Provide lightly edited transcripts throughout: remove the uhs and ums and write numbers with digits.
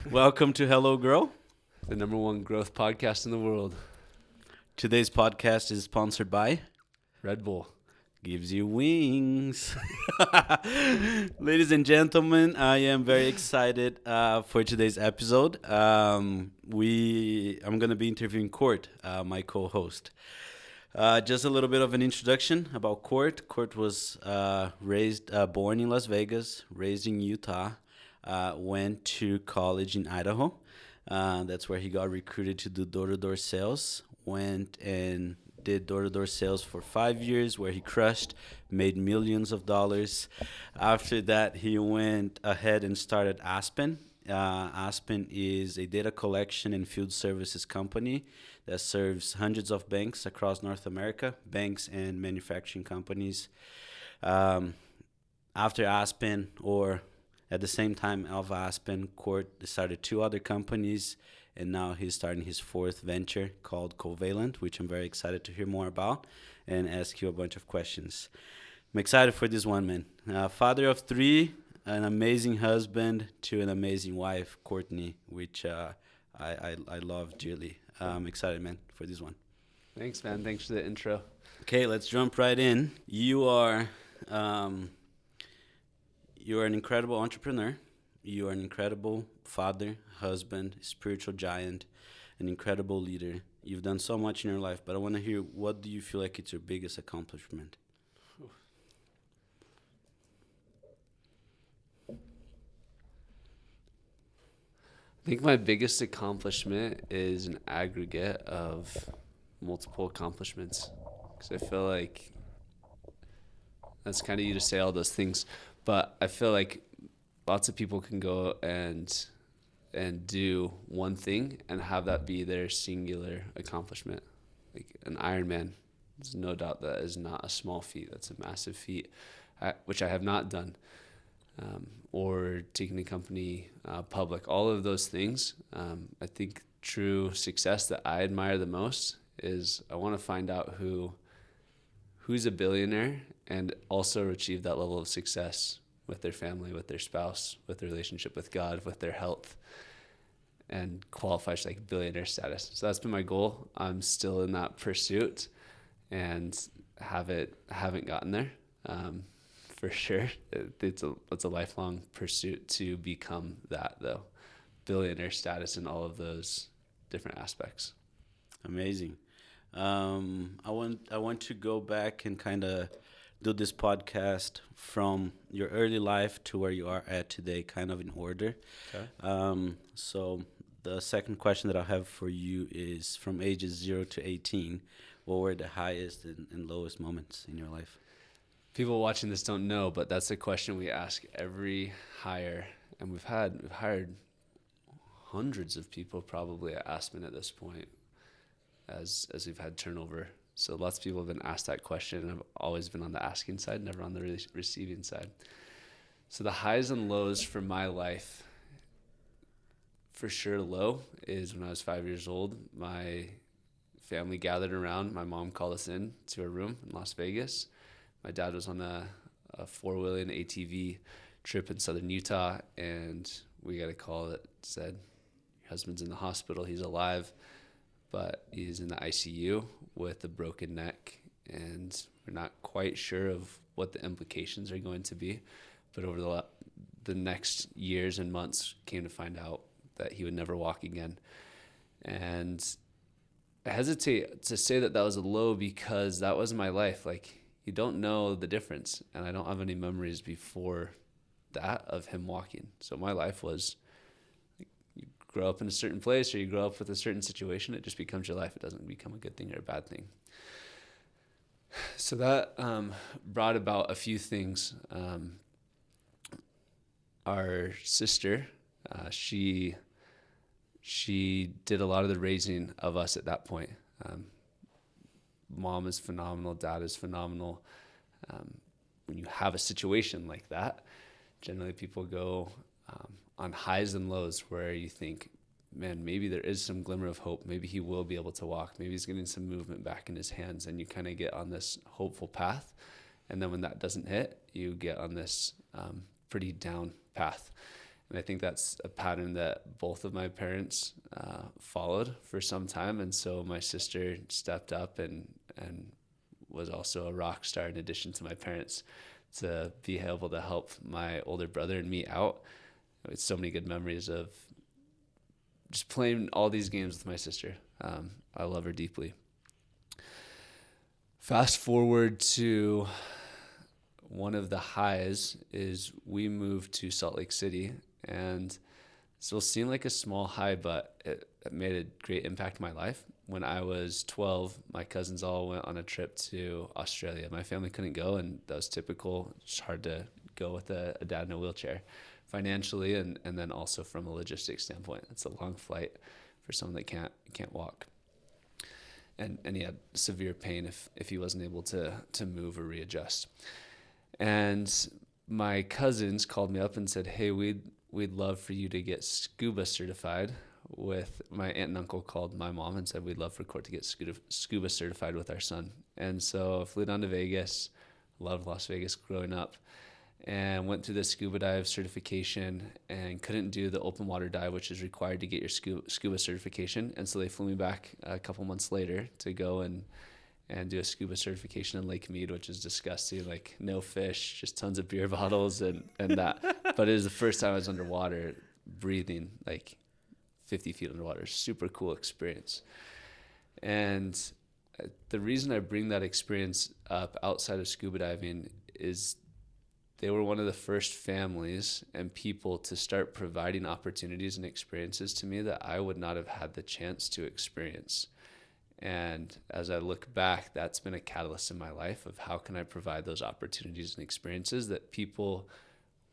Welcome to Hello Grow. The number one growth podcast in the world, Today's podcast is sponsored by Red Bull. Gives You Wings. Ladies and gentlemen, I am very excited for today's episode. I'm going to be interviewing CORT, my co-host. Just a little bit of an introduction about CORT. CORT was born in Las Vegas, raised in Utah, went to college in Idaho. That's where he got recruited to do door-to-door sales. Went and did door-to-door sales for 5 years, where he crushed, made millions of dollars. After that, he went ahead and started Aspen. Aspen is a data collection and field services company that serves hundreds of banks across North America, banks and manufacturing companies. After Aspen, or at the same time of Aspen, CORT started 2 other companies, and now he's starting his 4th venture called Covalent, which I'm very excited to hear more about and ask you a bunch of questions. I'm excited for this one, man. Father of 3, an amazing husband to an amazing wife, Courtney, which I love dearly. I'm excited, man, for this one. Thanks, man. Thanks for the intro. Okay, let's jump right in. You are an incredible entrepreneur. You are an incredible father, husband, spiritual giant, an incredible leader. You've done so much in your life, but I want to hear, what do you feel like it's your biggest accomplishment? I think my biggest accomplishment is an aggregate of multiple accomplishments, because I feel like that's kind of you to say all those things, but I feel like lots of people can go and do one thing and have that be their singular accomplishment. Like an Ironman, there's no doubt that is not a small feat. That's a massive feat, which I have not done. Or taking a company public, all of those things. I think true success that I admire the most is I want to find out who's a billionaire and also achieve that level of success with their family, with their spouse, with their relationship with God, with their health, and qualifies like billionaire status. So that's been my goal. I'm still in that pursuit and haven't gotten there. For sure. It's a lifelong pursuit to become that, though. Billionaire status in all of those different aspects. Amazing. I want to go back and kind of do this podcast from your early life to where you are at today, kind of in order. Okay. So the second question that I have for you is, from ages 0 to 18, what were the highest and lowest moments in your life? People watching this don't know, but that's a question we ask every hire, and we've hired hundreds of people probably at Aspen at this point, as we've had turnover. So lots of people have been asked that question, and I've always been on the asking side, never on the receiving side. So the highs and lows for my life, for sure low, is when I was 5 years old. My family gathered around. My mom called us in to her room in Las Vegas. My dad was on a 4-wheeling ATV trip in southern Utah, and we got a call that said, your husband's in the hospital. He's alive, but he's in the ICU with a broken neck, and we're not quite sure of what the implications are going to be. But over the next years and months, came to find out that he would never walk again. And I hesitate to say that was a low, because that was my life. Like, you don't know the difference, and I don't have any memories before that of him walking. So my life was, you grow up in a certain place, or you grow up with a certain situation, it just becomes your life. It doesn't become a good thing or a bad thing. So that brought about a few things. Our sister, she did a lot of the raising of us at that point. Mom is phenomenal. Dad is phenomenal. When you have a situation like that, generally people go on highs and lows where you think, man, maybe there is some glimmer of hope. Maybe he will be able to walk. Maybe he's getting some movement back in his hands, and you kind of get on this hopeful path. And then when that doesn't hit, you get on this pretty down path. And I think that's a pattern that both of my parents followed for some time. And so my sister stepped up and was also a rock star in addition to my parents, to be able to help my older brother and me out. With so many good memories of just playing all these games with my sister. I love her deeply. Fast forward to one of the highs is we moved to Salt Lake City, and this will seem like a small high, but it made a great impact in my life. When I was 12, my cousins all went on a trip to Australia. My family couldn't go, and that was typical. It's hard to go with a dad in a wheelchair financially, and then also from a logistics standpoint. It's a long flight for someone that can't walk. And he had severe pain if he wasn't able to move or readjust. And my cousins called me up and said, hey, we'd love for you to get scuba certified with, my aunt and uncle called my mom and said, we'd love for CORT to get scuba certified with our son. And so I flew down to Vegas, loved Las Vegas growing up, and went through the scuba dive certification and couldn't do the open water dive, which is required to get your scuba certification. And so they flew me back a couple months later to go and do a scuba certification in Lake Mead, which is disgusting, like no fish, just tons of beer bottles and that. But it was the first time I was underwater breathing like 50 feet underwater. Super cool experience. And the reason I bring that experience up outside of scuba diving is they were one of the first families and people to start providing opportunities and experiences to me that I would not have had the chance to experience. And as I look back, that's been a catalyst in my life of how can I provide those opportunities and experiences that people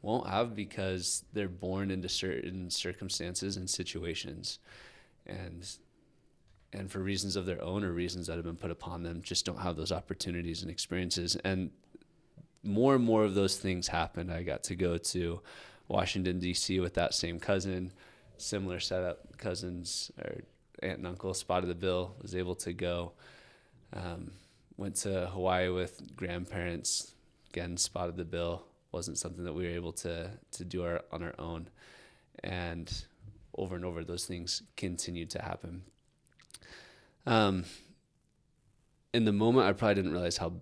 won't have because they're born into certain circumstances and situations. And for reasons of their own or reasons that have been put upon them, just don't have those opportunities and experiences. And more and more of those things happened. I got to go to Washington, D.C. with that same cousin, similar setup, cousins or aunt and uncle, spotted the bill, was able to go. Went to Hawaii with grandparents, again, spotted the bill. Wasn't something that we were able to do on our own. And over those things continued to happen. In the moment, I probably didn't realize how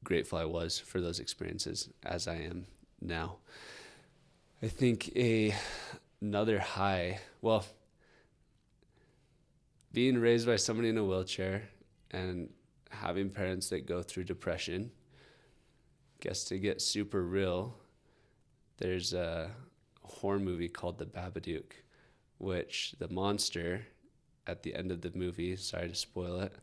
grateful I was for those experiences as I am now. I think another high, well, being raised by somebody in a wheelchair and having parents that go through depression, I guess to get super real, there's a horror movie called The Babadook, which the monster at the end of the movie, sorry to spoil it,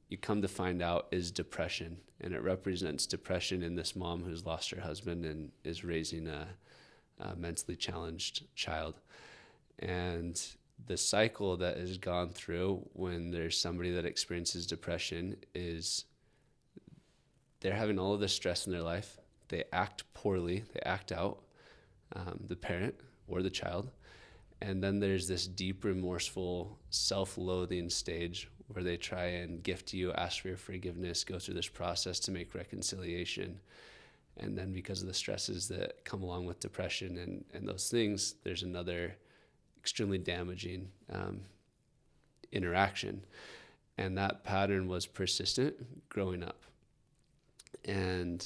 you come to find out is depression. And it represents depression in this mom who's lost her husband and is raising a mentally challenged child. And the cycle that is gone through when there's somebody that experiences depression is they're having all of this stress in their life. They act poorly, they act out, the parent or the child. And then there's this deep, remorseful, self-loathing stage where they try and gift you, ask for your forgiveness, go through this process to make reconciliation. And then because of the stresses that come along with depression and those things, there's another extremely damaging interaction. And that pattern was persistent growing up. And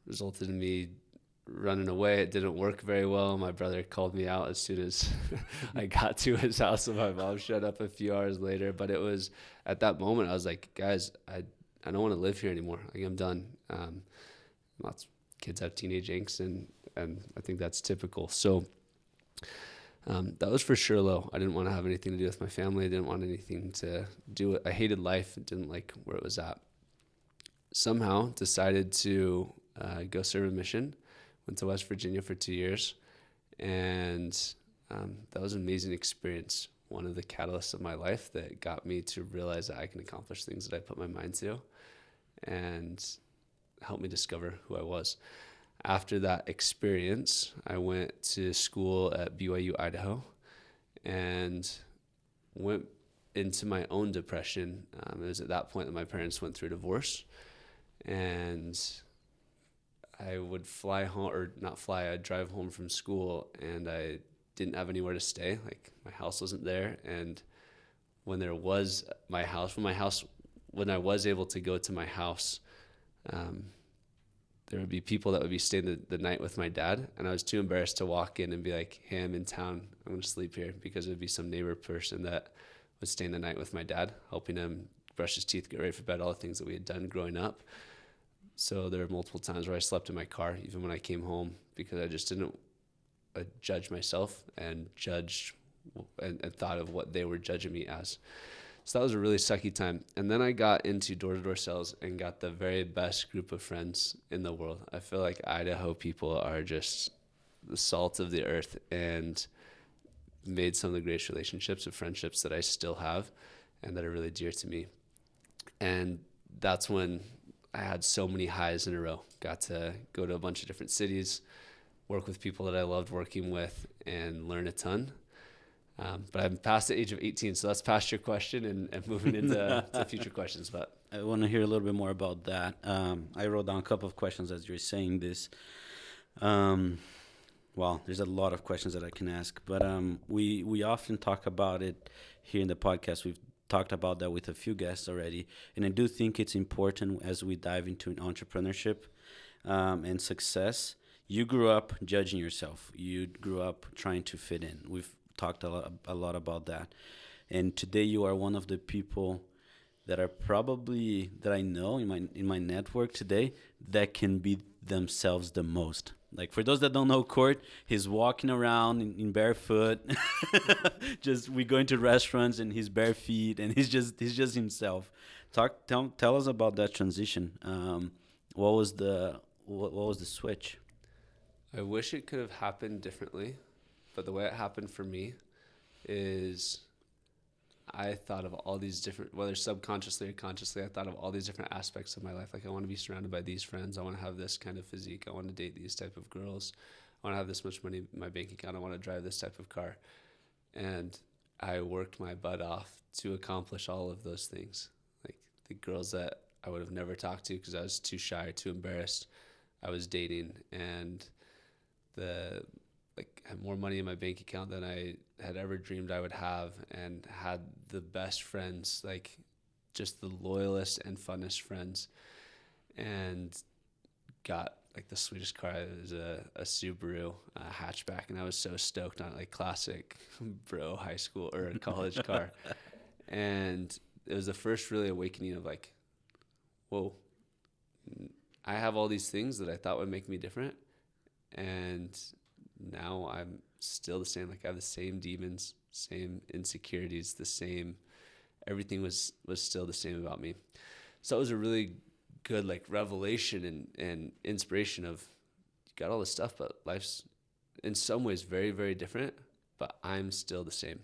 resulted in me running away. It didn't work very well. My brother called me out as soon as I got to his house, and my mom showed up a few hours later. But it was at that moment I was like, guys, I don't want to live here anymore. Like, I'm done. Lots of kids have teenage angst, and I think that's typical. So that was for sure low. I didn't want to have anything to do with my family. I didn't want anything to do with. I hated life. Didn't like where it was at. Somehow decided to go serve a mission. Went to West Virginia for 2 years, and that was an amazing experience. One of the catalysts of my life that got me to realize that I can accomplish things that I put my mind to, and helped me discover who I was. After that experience, I went to school at BYU, Idaho, and went into my own depression. It was at that point that my parents went through divorce, and I would fly home, or not fly, I'd drive home from school, and I didn't have anywhere to stay. Like, my house wasn't there. And when there was when I was able to go to my house, um, there would be people that would be staying the night with my dad. And I was too embarrassed to walk in and be like, hey, I'm in town, I'm going to sleep here, because it would be some neighbor person that was staying the night with my dad, helping him brush his teeth, get ready for bed, all the things that we had done growing up. So there were multiple times where I slept in my car, even when I came home, because I just didn't judge myself and judged and thought of what they were judging me as. So that was a really sucky time. And then I got into door-to-door sales and got the very best group of friends in the world. I feel like Idaho people are just the salt of the earth, and made some of the greatest relationships and friendships that I still have and that are really dear to me. And that's when I had so many highs in a row. Got to go to a bunch of different cities, work with people that I loved working with, and learn a ton. But I'm past the age of 18, so that's past your question, and moving into to future questions. But I want to hear a little bit more about that. I wrote down a couple of questions as you're saying this. Well, there's a lot of questions that I can ask, but we often talk about it here in the podcast. We've talked about that with a few guests already, and I do think it's important as we dive into entrepreneurship and success. You grew up judging yourself. You grew up trying to fit in. We've talked a lot about that, and today you are one of the people that are probably that I know in my network today that can be themselves the most. Like, for those that don't know Court, he's walking around in barefoot. Just we go into restaurants and he's bare feet and he's just himself. Tell us about that transition. What was the switch? I wish it could have happened differently, but the way it happened for me is I thought of all these different, whether subconsciously or consciously, I thought of all these different aspects of my life. Like, I want to be surrounded by these friends. I want to have this kind of physique. I want to date these type of girls. I want to have this much money in my bank account. I want to drive this type of car. And I worked my butt off to accomplish all of those things. Like, the girls that I would have never talked to because I was too shy or too embarrassed, I was dating. And had more money in my bank account than I had ever dreamed I would have, and had the best friends, like just the loyalest and funnest friends, and got like the sweetest car. It was a Subaru hatchback, and I was so stoked on it, like classic bro high school or college car. And it was the first really awakening of like, whoa, I have all these things that I thought would make me different, and now I'm still the same. Like, I have the same demons, same insecurities, the same, everything was still the same about me. So it was a really good like revelation and inspiration of, you got all this stuff, but life's in some ways very, very different, but I'm still the same.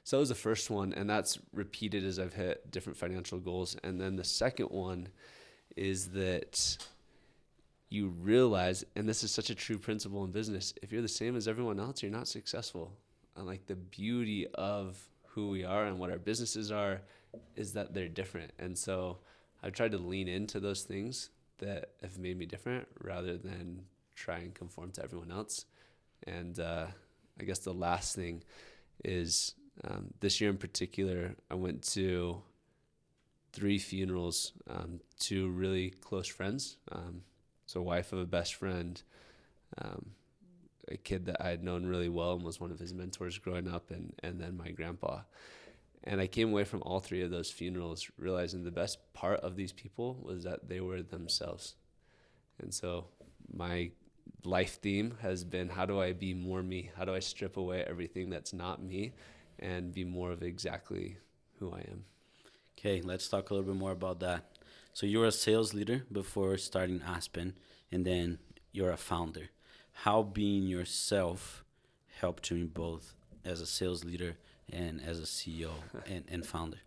So that was the first one, and that's repeated as I've hit different financial goals. And then the second one is that you realize, and this is such a true principle in business, if you're the same as everyone else, you're not successful. And like, the beauty of who we are and what our businesses are is that they're different. And so I've tried to lean into those things that have made me different rather than try and conform to everyone else. And I guess the last thing is, this year in particular, I went to 3 funerals, 2 really close friends. So wife of a best friend, a kid that I had known really well and was one of his mentors growing up, and then my grandpa. And I came away from all 3 of those funerals realizing the best part of these people was that they were themselves. And so my life theme has been, how do I be more me? How do I strip away everything that's not me and be more of exactly who I am? Okay, let's talk a little bit more about that. So you were a sales leader before starting Aspen, and then you're a founder. How being yourself helped you in both as a sales leader and as a CEO and founder?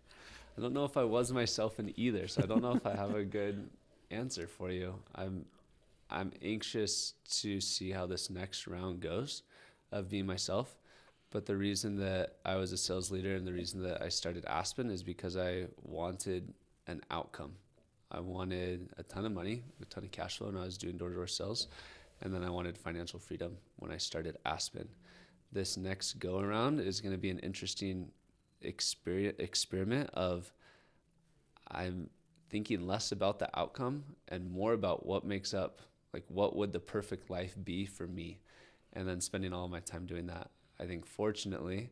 I don't know if I was myself in either, so I don't know if I have a good answer for you. I'm anxious to see how this next round goes of being myself. But the reason that I was a sales leader and the reason that I started Aspen is because I wanted an outcome. I wanted a ton of money, a ton of cash flow when I was doing door-to-door sales. And then I wanted financial freedom when I started Aspen. This next go around is going to be an interesting experiment of I'm thinking less about the outcome and more about what makes up, like what would the perfect life be for me, and then spending all my time doing that. I think fortunately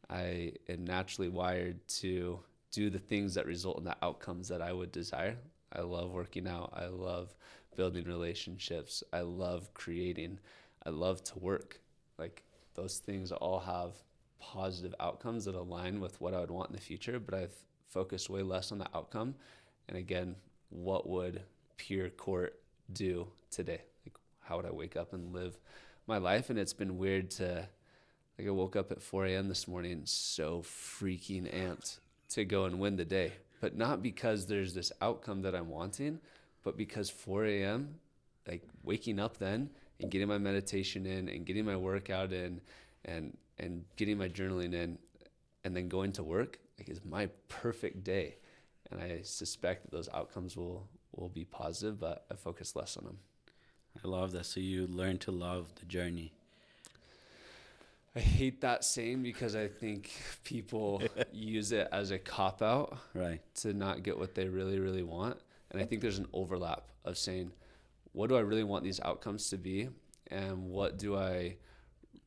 I am naturally wired to do the things that result in the outcomes that I would desire. I love working out. I love building relationships. I love creating. I love to work. Like those things all have positive outcomes that align with what I would want in the future, but I've focused way less on the outcome. And again, what would pure court do today? Like how would I wake up and live my life? And it's been weird to, like I woke up at 4 a.m. this morning so freaking amped to go and win the day. But not because there's this outcome that I'm wanting, but because 4 a.m., like waking up then and getting my meditation in and getting my workout in and getting my journaling in and then going to work, like is my perfect day. And I suspect that those outcomes will be positive, but I focus less on them. I love that. So you learn to love the journey. I hate that saying because I think people use it as a cop-out Right. to not get what they really, really want. And I think there's an overlap of saying, what do I really want these outcomes to be? And what do I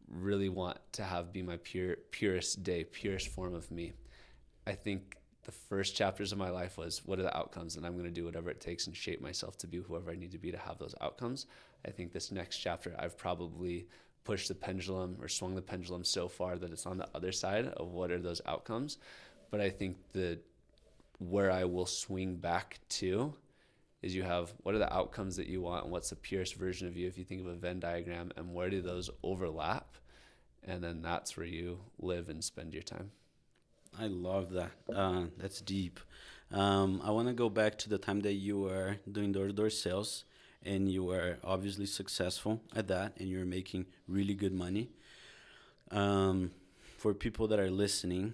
really want to have be my purest day, purest form of me? I think the first chapters of my life was, what are the outcomes? And I'm going to do whatever it takes and shape myself to be whoever I need to be to have those outcomes. I think this next chapter, I've probably pushed the pendulum or swung the pendulum so far that it's on the other side of what are those outcomes. But I think that where I will swing back to is you have what are the outcomes that you want and what's the purest version of you if you think of a Venn diagram, and where do those overlap? And then that's where you live and spend your time. I love that. That's deep. I want to go back to the time that you were doing door-to-door sales, and you were obviously successful at that, and you're making really good money. For people that are listening,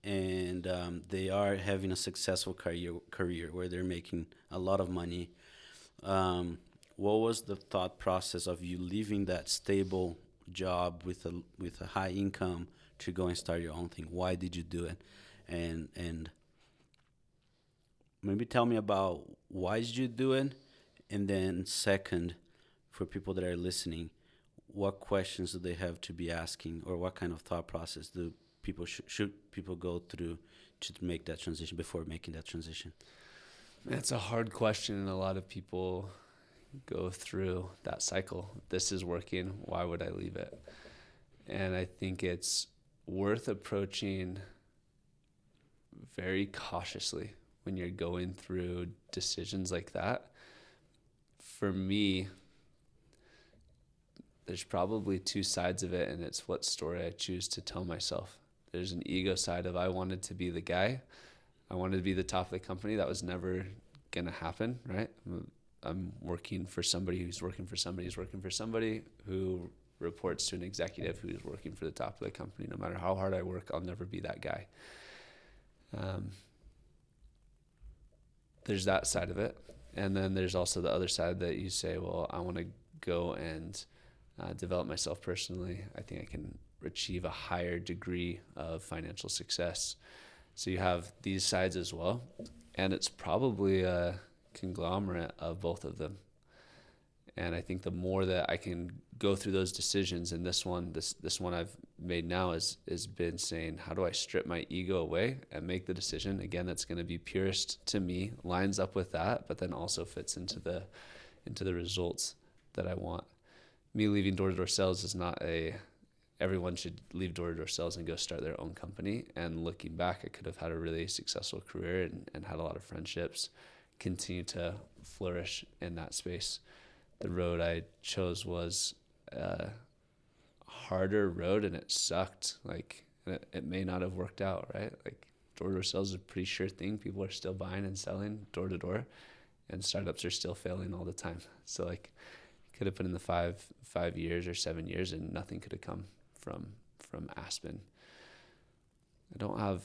and they are having a successful career where they're making a lot of money, what was the thought process of you leaving that stable job with a high income to go and start your own thing? Why did you do it? And maybe tell me about why did you do it? And then second, for people that are listening, what questions do they have to be asking, or what kind of thought process do people should people go through to make that transition before making that transition? It's a hard question, and a lot of people go through that cycle. This is working, why would I leave it? And I think it's worth approaching very cautiously when you're going through decisions like that. For me, there's probably two sides of it, and it's what story I choose to tell myself. There's an ego side of I wanted to be the guy. I wanted to be the top of the company. That was never going to happen, right? I'm working for somebody who's working for somebody who's working for somebody who reports to an executive who's working for the top of the company. No matter how hard I work, I'll never be that guy. There's that side of it. And then there's also the other side that you say, well, I want to go and develop myself personally. I think I can achieve a higher degree of financial success. So you have these sides as well. And it's probably a conglomerate of both of them. And I think the more that I can go through those decisions, and this one I've made now is been saying, how do I strip my ego away and make the decision again that's going to be purest to me, lines up with that, but then also fits into the results that I want. Me leaving door-to-door sales is not everyone should leave door-to-door sales and go start their own company. And looking back, I could have had a really successful career and had a lot of friendships, continue to flourish in that space. The road I chose was a harder road, and it sucked. Like it may not have worked out, right? Like door-to-door sales is a pretty sure thing. People are still buying and selling door-to-door, and startups are still failing all the time. So like could have put in the 5 years or 7 years, and nothing could have come from Aspen. I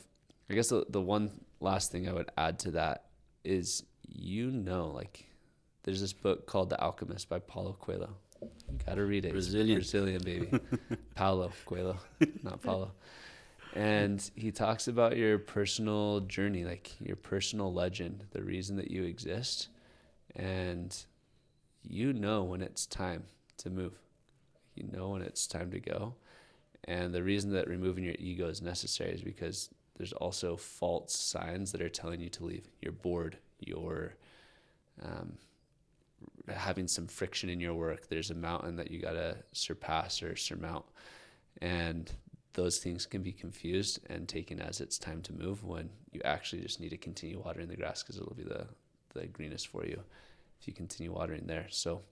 guess the one last thing I would add to that is like there's this book called The Alchemist by Paulo Coelho. You gotta read it. Brazilian. He's Brazilian, baby. Paulo Coelho, not Paulo. And he talks about your personal journey, like your personal legend, the reason that you exist. And when it's time to move. When it's time to go. And the reason that removing your ego is necessary is because there's also false signs that are telling you to leave. You're bored. You're having some friction in your work. There's a mountain that you got to surpass or surmount. And those things can be confused and taken as it's time to move when you actually just need to continue watering the grass because it'll be the greenest for you if you continue watering there. So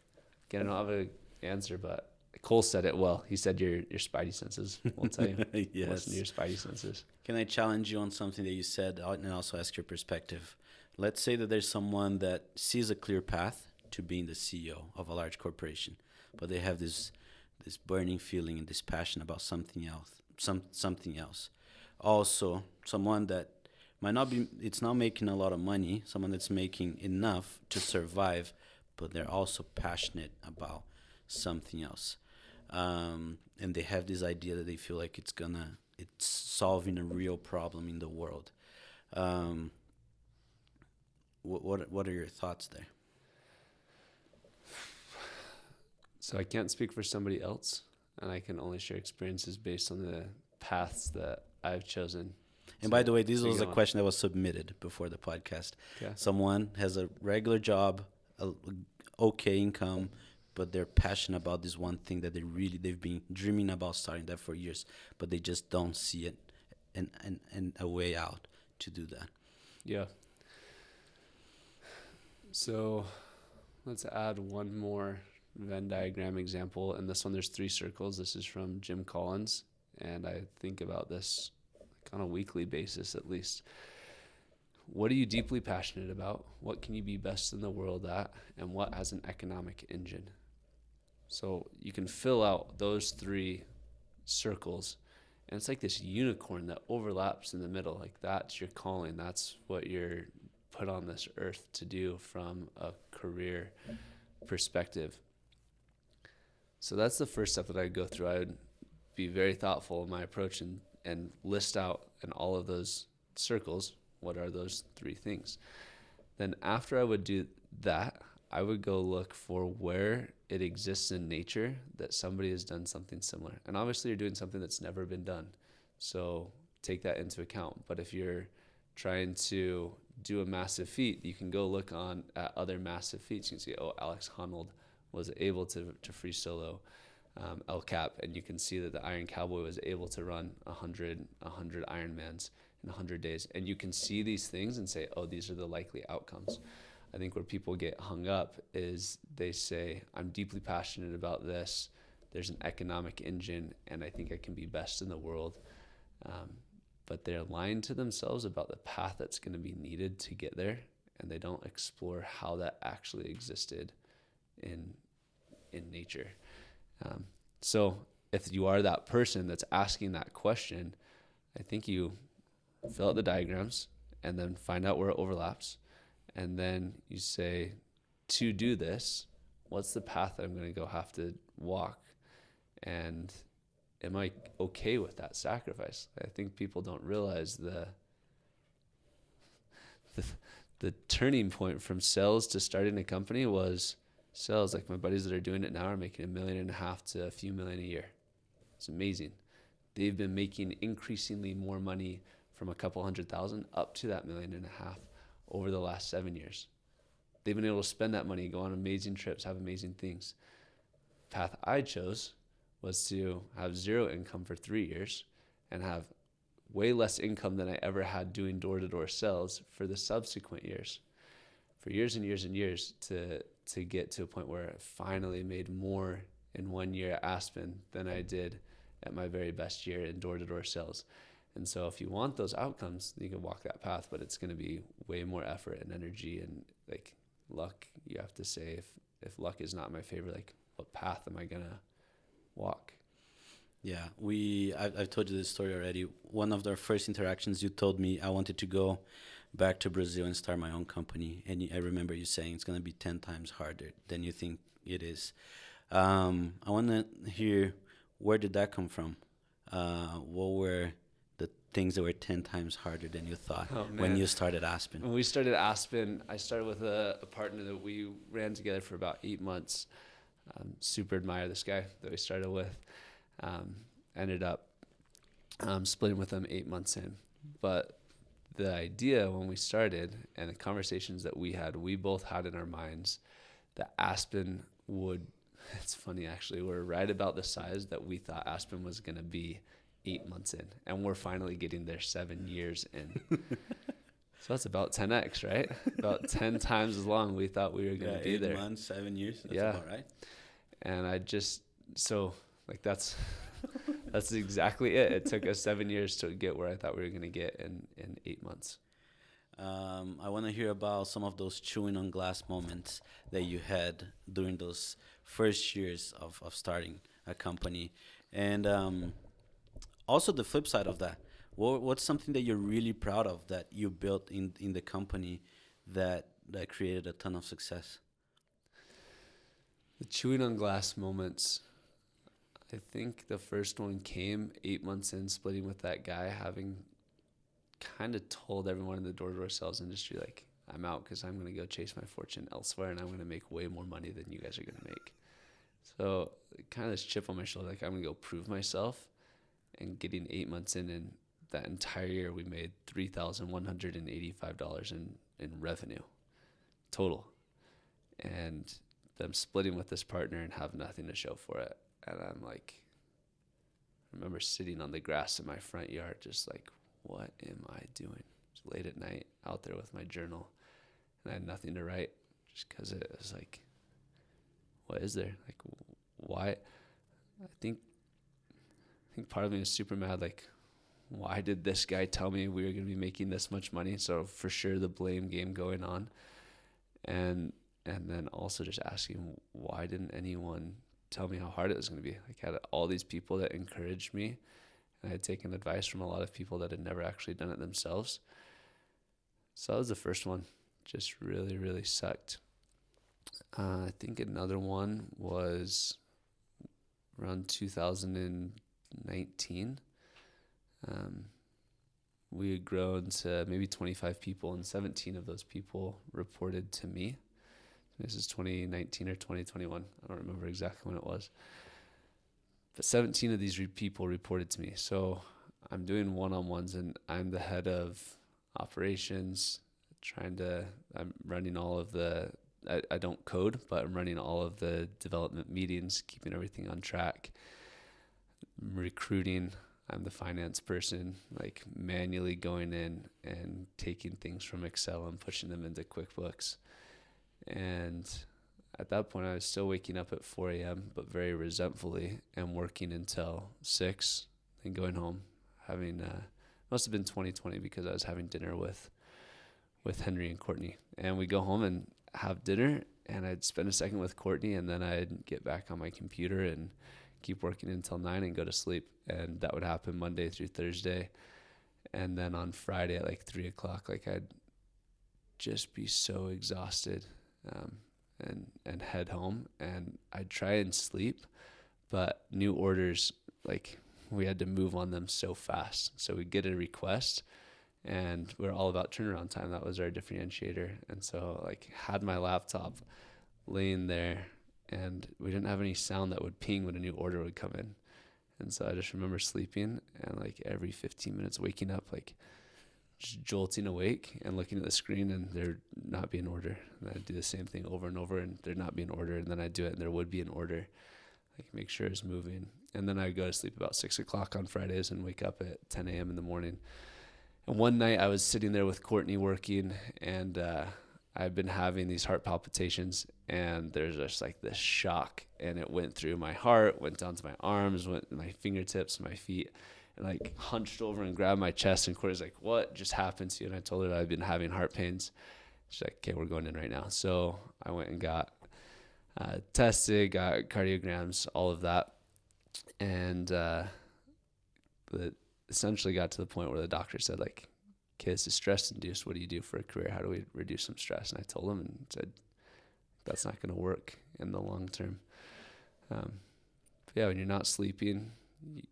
again, I don't have an answer, but Cole said it well. He said your spidey senses will tell you. Yes. Listen to your spidey senses. Can I challenge you on something that you said and also ask your perspective? Let's say that there's someone that sees a clear path to being the CEO of a large corporation, but they have this burning feeling and this passion about something else. Also, someone that it's not making a lot of money, someone that's making enough to survive, but they're also passionate about something else. And they have this idea that they feel like it's solving a real problem in the world. What are your thoughts there? So I can't speak for somebody else, and I can only share experiences based on the paths that I've chosen. And by the way, this was a question that was submitted before the podcast. Okay. Someone has a regular job, okay income, but they're passionate about this one thing that they've been dreaming about starting that for years, but they just don't see it and a way out to do that. Yeah. So let's add one more Venn diagram example. And this one, there's 3 circles. This is from Jim Collins. And I think about this on a weekly basis, at least. What are you deeply passionate about? What can you be best in the world at? And what has an economic engine? So you can fill out those 3 circles. And it's like this unicorn that overlaps in the middle. Like that's your calling. That's what you're put on this earth to do from a career perspective. So that's the first step that I'd go through. I would be very thoughtful in my approach and list out in all of those circles, what are those 3 things? Then after I would do that, I would go look for where it exists in nature that somebody has done something similar. And obviously you're doing something that's never been done. So take that into account. But if you're trying to do a massive feat, you can go look at other massive feats. You can see, Alex Honnold was able to free solo El Cap, and you can see that the Iron Cowboy was able to run 100 Ironmans in 100 days. And you can see these things and say, these are the likely outcomes. I think where people get hung up is they say, I'm deeply passionate about this. There's an economic engine, and I think I can be best in the world. But they're lying to themselves about the path that's going to be needed to get there, and they don't explore how that actually existed in nature. So if you are that person that's asking that question, I think you fill out the diagrams and then find out where it overlaps. And then you say, to do this, what's the path that I'm going to have to walk? And am I okay with that sacrifice? I think people don't realize the turning point from sales to starting a company was sales. Like my buddies that are doing it now are making $1.5 million to a few million a year. It's amazing. They've been making increasingly more money from a couple $100,000 up to that $1.5 million over the last 7 years. They've been able to spend that money, go on amazing trips, have amazing things. The path I chose was to have 0 income for 3 years and have way less income than I ever had doing door-to-door sales for the subsequent years. For years and years and years to get to a point where I finally made more in 1 year at Aspen than I did at my very best year in door-to-door sales. And so if you want those outcomes, you can walk that path, but it's going to be way more effort and energy and like luck. You have to say, if luck is not my favor, like what path am I going to walk? Yeah, I've told you this story already. One of our first interactions, you told me I wanted to go back to Brazil and start my own company. And I remember you saying it's going to be 10 times harder than you think it is. I want to hear, where did that come from? What were the things that were 10 times harder than you thought Oh when man. you started Aspen? When we started Aspen, I started with a partner that we ran together for about 8 months. Super admire this guy that we started with. Um, Ended up splitting with him 8 months in. But the idea when we started and the conversations that we both had in our minds that Aspen would, it's funny actually, we're right about the size that we thought Aspen was going to be 8 months in. And we're finally getting there 7 years in. So that's about 10x, right? About 10 times as long we thought we were going to be there. 8 months, 7 years. That's Yeah. about right. And that's exactly it. It took us 7 years to get where I thought we were going to get in 8 months. I want to hear about some of those chewing on glass moments that you had during those first years of starting a company. And also the flip side of that. What's something that you're really proud of that you built in the company that created a ton of success? The chewing on glass moments, I think the first one came 8 months in, splitting with that guy, having kind of told everyone in the door-to-door sales industry, like, I'm out because I'm going to go chase my fortune elsewhere and I'm going to make way more money than you guys are going to make. So kind of this chip on my shoulder, like, I'm going to go prove myself. And getting 8 months in, and that entire year we made $3,185 in revenue total. And them splitting with this partner and have nothing to show for it. And I'm like, I remember sitting on the grass in my front yard, just like, what am I doing? It's late at night, out there with my journal, and I had nothing to write, just because it was like, what is there? Like, why? I think part of me was super mad, like, why did this guy tell me we were going to be making this much money? So for sure the blame game going on. And then also just asking, why didn't anyone tell me how hard it was going to be? Like, I had all these people that encouraged me, and I had taken advice from a lot of people that had never actually done it themselves. So that was the first one. Just really, really sucked. I think another one was around 2019. We had grown to maybe 25 people, and 17 of those people reported to me. This is 2019 or 2021. I don't remember exactly when it was. But 17 of these people reported to me. So I'm doing one-on-ones, and I'm the head of operations, I'm running all of I don't code, but I'm running all of the development meetings, keeping everything on track. Recruiting, I'm the finance person, like manually going in and taking things from Excel and pushing them into QuickBooks. And at that point, I was still waking up at 4 a.m., but very resentfully, and working until 6, and going home, having, must have been 2020 because I was having dinner with Henry and Courtney. And we'd go home and have dinner, and I'd spend a second with Courtney, and then I'd get back on my computer and keep working until 9 and go to sleep. And that would happen Monday through Thursday. And then on Friday at like 3 o'clock, like, I'd just be so exhausted, and head home, and I'd try and sleep, but new orders, like, we had to move on them so fast. So we'd get a request, and we're all about turnaround time. That was our differentiator. And so, like, had my laptop laying there, and we didn't have any sound that would ping when a new order would come in. And so I just remember sleeping, and like every 15 minutes waking up, like just jolting awake and looking at the screen, and there'd not be an order. And I'd do the same thing over and over, and there'd not be an order. And then I'd do it, and there would be an order, like make sure it's moving. And then I'd go to sleep about 6 o'clock on Fridays and wake up at 10 a.m. in the morning. And one night I was sitting there with Courtney working, and I've been having these heart palpitations, and there's just like this shock, and it went through my heart, went down to my arms, went to my fingertips, my feet, and like hunched over and grabbed my chest. And Courtney's like, "What just happened to you?" And I told her that I've been having heart pains. She's like, "Okay, we're going in right now." So I went and got tested, got cardiograms, all of that, and essentially got to the point where the doctor said, like, okay, this is stress induced. What do you do for a career? How do we reduce some stress? And I told him and said, that's not going to work in the long term. But yeah, when you're not sleeping,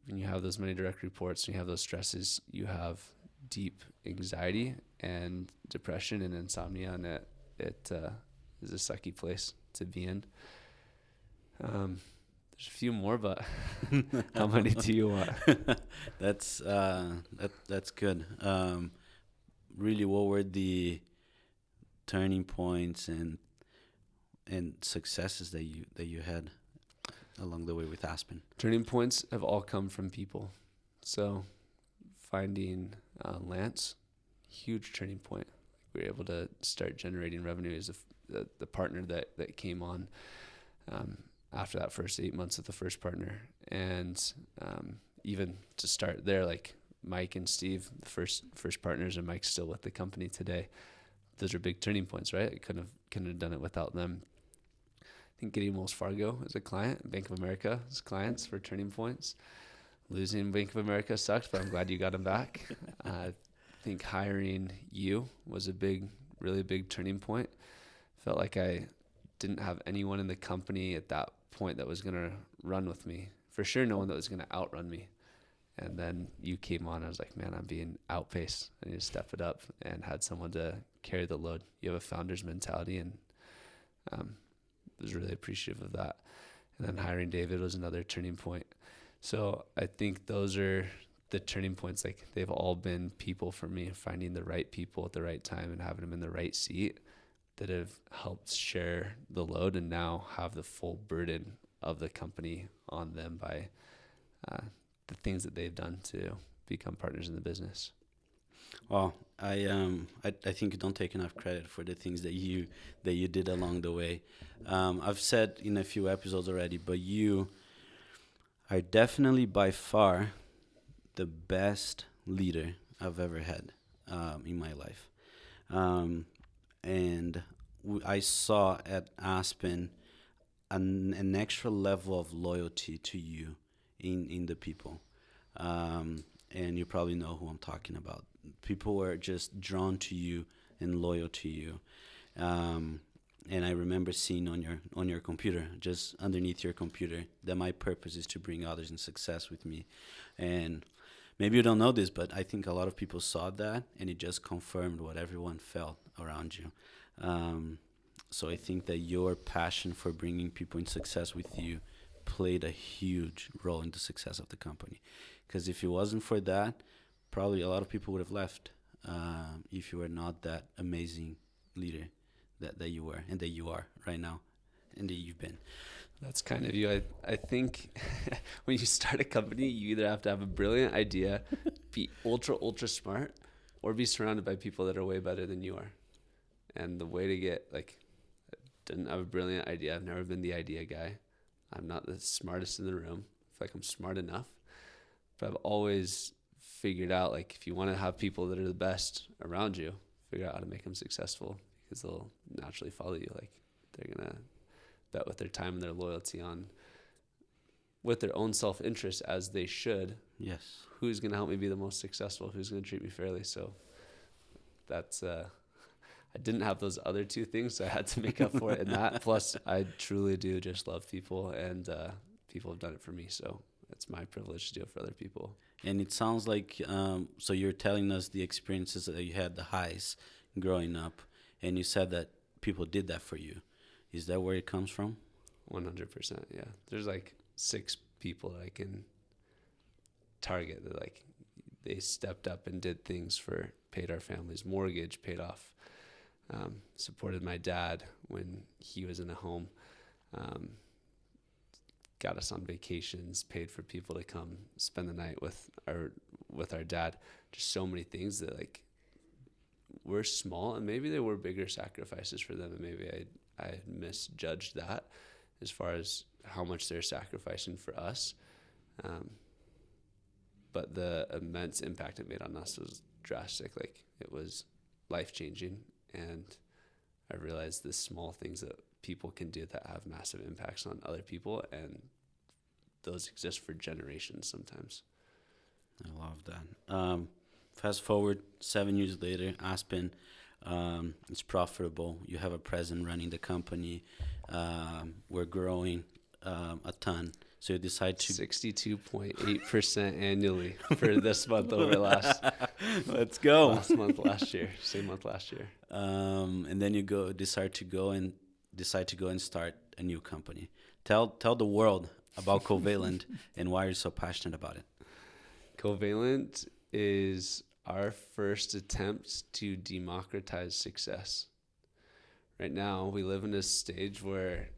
when you have those many direct reports, when you have those stresses, you have deep anxiety and depression and insomnia, and it is a sucky place to be in. There's a few more, but how many do you want? That's good. Really, what were the turning points and successes that you had along the way with Aspen? Turning points have all come from people. So finding Lance, huge turning point. We were able to start generating revenue as the partner that came on after that first 8 months with the first partner. And even to start there, like Mike and Steve, the first partners, and Mike's still with the company today. Those are big turning points, right? I couldn't have done it without them. I think getting Wells Fargo as a client, Bank of America as clients for turning points. Losing Bank of America sucked, but I'm glad you got them back. I think hiring you was a really big turning point. Felt like I didn't have anyone in the company at that point that was going to run with me. For sure, no one that was going to outrun me. And then you came on. I was like, man, I'm being outpaced. I need to step it up, and had someone to carry the load. You have a founder's mentality, and was really appreciative of that. And then hiring David was another turning point. So I think those are the turning points. Like, they've all been people for me, finding the right people at the right time and having them in the right seat that have helped share the load and now have the full burden of the company on them by the things that they've done to become partners in the business. Well, I think you don't take enough credit for the things that you did along the way. I've said in a few episodes already, but you are definitely by far the best leader I've ever had in my life. And I saw at Aspen an extra level of loyalty to you in the people. And you probably know who I'm talking about. People were just drawn to you and loyal to you. And I remember seeing on your computer, just underneath your computer, that my purpose is to bring others in success with me. And maybe you don't know this, but I think a lot of people saw that, and it just confirmed what everyone felt around you. So I think that your passion for bringing people in success with you played a huge role in the success of the company. Because if it wasn't for that, probably a lot of people would have left if you were not that amazing leader that you were and that you are right now and that you've been. That's kind of you. I think when you start a company, you either have to have a brilliant idea, be ultra smart, or be surrounded by people that are way better than you are. And the way to get, like, I didn't have a brilliant idea. I've never been the idea guy. I'm not the smartest in the room. I feel like I'm smart enough. But I've always figured out, like, if you want to have people that are the best around you, figure out how to make them successful, because they'll naturally follow you. Like, they're going to bet with their time and their loyalty on, with their own self-interest, as they should. Yes. Who's going to help me be the most successful? Who's going to treat me fairly? So that's, I didn't have those other two things, so I had to make up for it in that. Plus, I truly do just love people, and people have done it for me. So it's my privilege to do it for other people. And it sounds like, so you're telling us the experiences that you had, the highs growing up, and you said that people did that for you. Is that where it comes from? 100%, yeah. There's like 6 people that I can target that, like, they stepped up and did things for, paid our family's mortgage, paid off, supported my dad when he was in a home, got us on vacations, paid for people to come spend the night with our dad. Just so many things that, like, were small, and maybe there were bigger sacrifices for them, and maybe I misjudged that as far as how much they're sacrificing for us. But the immense impact it made on us was drastic. Like, it was life-changing, and I realized the small things that people can do that have massive impacts on other people, and those exist for generations sometimes. I love that. fast forward 7 years later, Aspen is profitable. You have a president running the company. We're growing a ton. So you decide to 62.8% annually for this month over last let's go. month last year, same month last year. And then you decide to go and start a new company. Tell the world about Covalent and why you're so passionate about it. Covalent is our first attempt to democratize success. Right now, we live in a stage where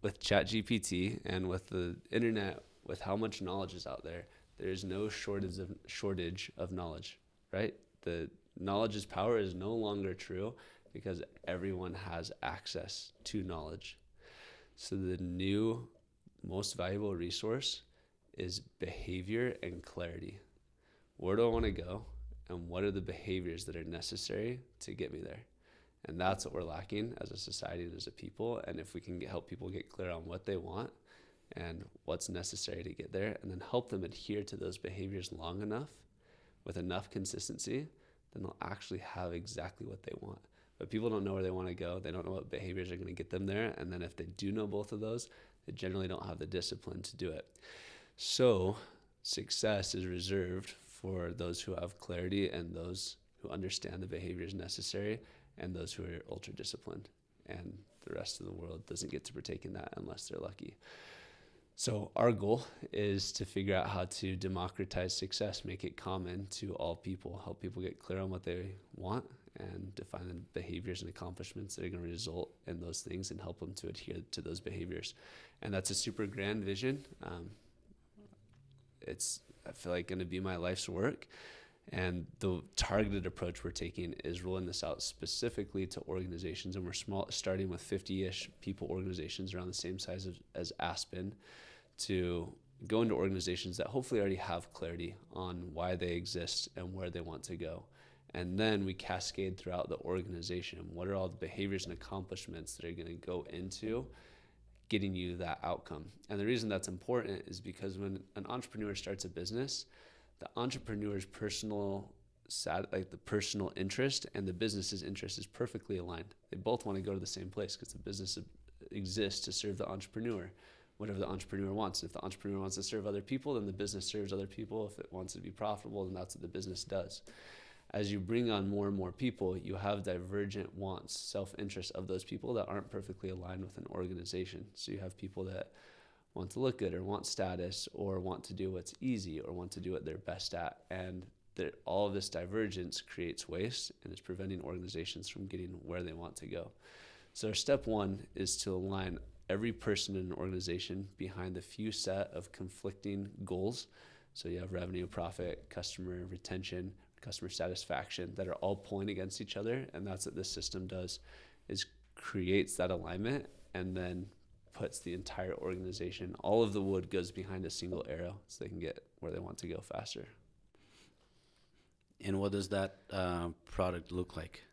with ChatGPT and with the internet, with how much knowledge is out there, there is no shortage of knowledge, right? The knowledge is power is no longer true because everyone has access to knowledge. So the new most valuable resource is behavior and clarity. Where do I want to go? And what are the behaviors that are necessary to get me there? And that's what we're lacking as a society and as a people. And if we can help people get clear on what they want and what's necessary to get there, and then help them adhere to those behaviors long enough with enough consistency, then they'll actually have exactly what they want. But people don't know where they want to go. They don't know what behaviors are going to get them there. And then if they do know both of those, they generally don't have the discipline to do it. So success is reserved for those who have clarity and those who understand the behaviors necessary and those who are ultra disciplined. And the rest of the world doesn't get to partake in that unless they're lucky. So our goal is to figure out how to democratize success, make it common to all people, help people get clear on what they want and define the behaviors and accomplishments that are going to result in those things and help them to adhere to those behaviors. And that's a super grand vision. It's, I feel like, going to be my life's work. And the targeted approach we're taking is rolling this out specifically to organizations. And we're starting with 50-ish people organizations around the same size as Aspen to go into organizations that hopefully already have clarity on why they exist and where they want to go. And then we cascade throughout the organization. What are all the behaviors and accomplishments that are going to go into getting you that outcome? And the reason that's important is because when an entrepreneur starts a business, the entrepreneur's personal interest and the business's interest is perfectly aligned. They both want to go to the same place because the business exists to serve the entrepreneur, whatever the entrepreneur wants. If the entrepreneur wants to serve other people, then the business serves other people. If it wants to be profitable, then that's what the business does. As you bring on more and more people, you have divergent wants, self-interest of those people that aren't perfectly aligned with an organization. So you have people that want to look good or want status or want to do what's easy or want to do what they're best at. And all of this divergence creates waste and is preventing organizations from getting where they want to go. So step one is to align every person in an organization behind the few set of conflicting goals. So you have revenue, profit, customer retention, customer satisfaction that are all pulling against each other. And that's what this system does, is creates that alignment and then puts the entire organization, all of the wood goes behind a single arrow so they can get where they want to go faster. And what does that product look like?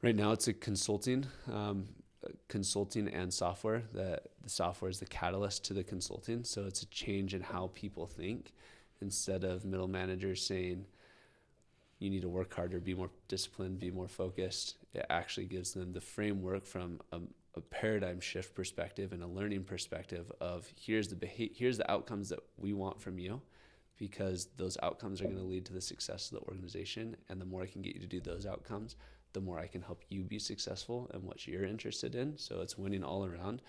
Right now it's a consulting and software. The software is the catalyst to the consulting. So it's a change in how people think. Instead of middle managers saying, you need to work harder, be more disciplined, be more focused, it actually gives them the framework from a paradigm shift perspective and a learning perspective of here's the outcomes that we want from you, because those outcomes are going to lead to the success of the organization. And the more I can get you to do those outcomes, the more I can help you be successful in what you're interested in. So it's winning all around.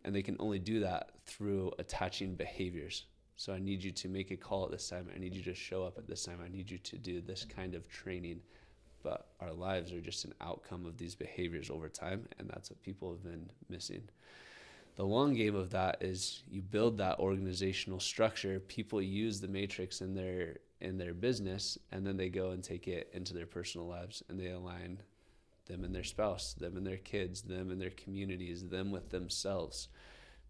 And they can only do that through attaching behaviors. So I need you to make a call at this time. I need you to show up at this time. I need you to do this kind of training. But our lives are just an outcome of these behaviors over time, and that's what people have been missing. The long game of that is you build that organizational structure. People use the matrix in their business, and then they go and take it into their personal lives, and they align them and their spouse, them and their kids, them and their communities, them with themselves.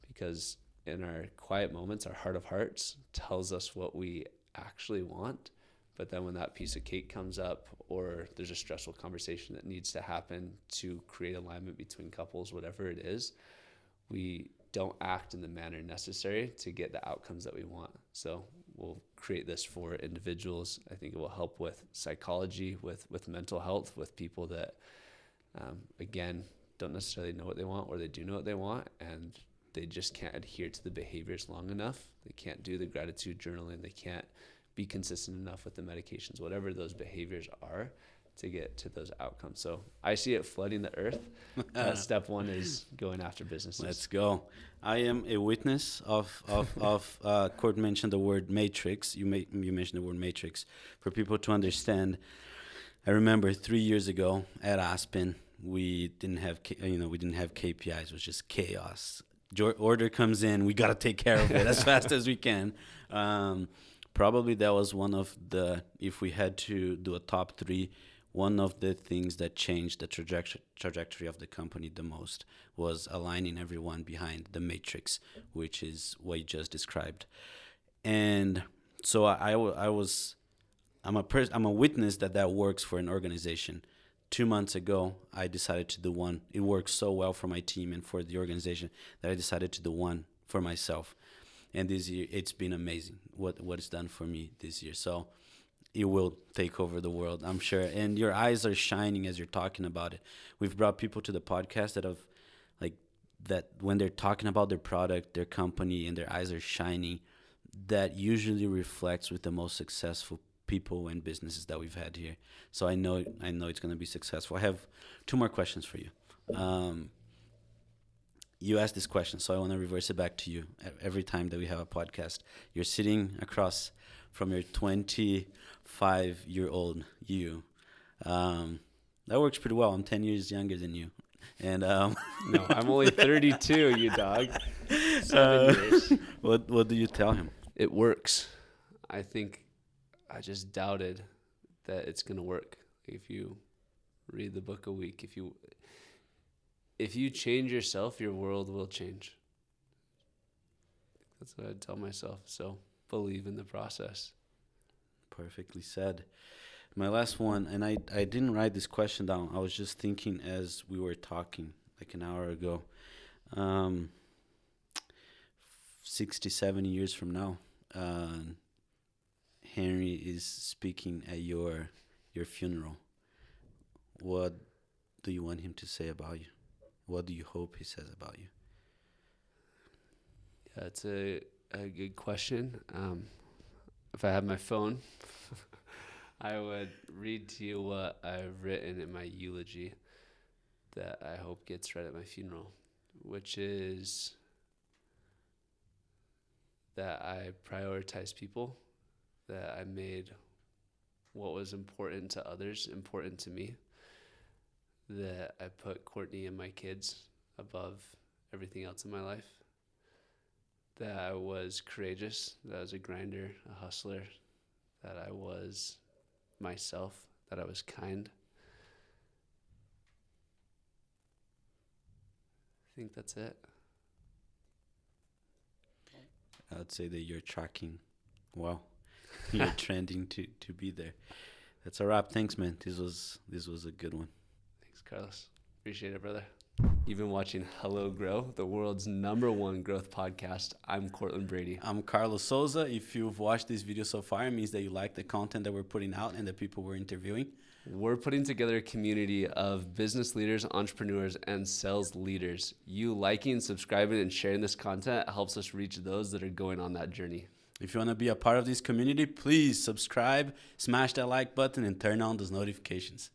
Because in our quiet moments, our heart of hearts tells us what we actually want. But then when that piece of cake comes up or there's a stressful conversation that needs to happen to create alignment between couples, whatever it is, we don't act in the manner necessary to get the outcomes that we want. So we'll create this for individuals. I think it will help with psychology, with mental health, with people that, again, don't necessarily know what they want, or they do know what they want, and they just can't adhere to the behaviors long enough. They can't do the gratitude journaling. They can't be consistent enough with the medications, whatever those behaviors are, to get to those outcomes. So I see it flooding the earth. Step one is going after businesses. Let's go. I am a witness of Court mentioned the word matrix. You mentioned the word matrix. For people to understand, I remember 3 years ago at Aspen, we didn't have KPIs. It was just chaos. Order comes in, we got to take care of it as fast as we can. Probably that was one of the, if we had to do a top three, one of the things that changed the trajectory of the company the most was aligning everyone behind the matrix, which is what you just described. And so I'm a witness that works for an organization. 2 months ago, I decided to do one. It works so well for my team and for the organization that I decided to do one for myself. And this year, it's been amazing what it's done for me this year. So it will take over the world, I'm sure. And your eyes are shining as you're talking about it. We've brought people to the podcast that when they're talking about their product, their company, and their eyes are shining, that usually reflects with the most successful people and businesses that we've had here. So I know it's going to be successful. I have 2 more questions for you. You asked this question, so I want to reverse it back to you. Every time that we have a podcast, you're sitting across from your 25-year-old you. That works pretty well. I'm 10 years younger than you. And no, I'm only 32, you dog. 7 years. What do you tell him? It works. I think I just doubted that it's going to work. If you read the book a week, if you change yourself, your world will change. That's what I'd tell myself. So believe in the process. Perfectly said. My last one, and I didn't write this question down. I was just thinking as we were talking like an hour ago. 60, 70 years from now, Henry is speaking at your funeral. What do you want him to say about you? What do you hope he says about you? Yeah, it's a good question. If I had my phone, I would read to you what I've written in my eulogy that I hope gets read at my funeral, which is that I prioritize people, that I made what was important to others important to me, that I put Courtney and my kids above everything else in my life, that I was courageous, that I was a grinder, a hustler, that I was myself, that I was kind. I think that's it. I'd say that you're tracking well. You're trending to be there. That's a wrap. Thanks, man. This was a good one. Thanks, Carlos. Appreciate it, brother. You've been watching Hello Grow, the world's #1 growth podcast. I'm Cortland Brady. I'm Carlos Souza. If you've watched this video so far, it means that you like the content that we're putting out and the people we're interviewing. We're putting together a community of business leaders, entrepreneurs, and sales leaders. You liking, subscribing, and sharing this content helps us reach those that are going on that journey. If you want to be a part of this community, please subscribe, smash that like button, and turn on those notifications.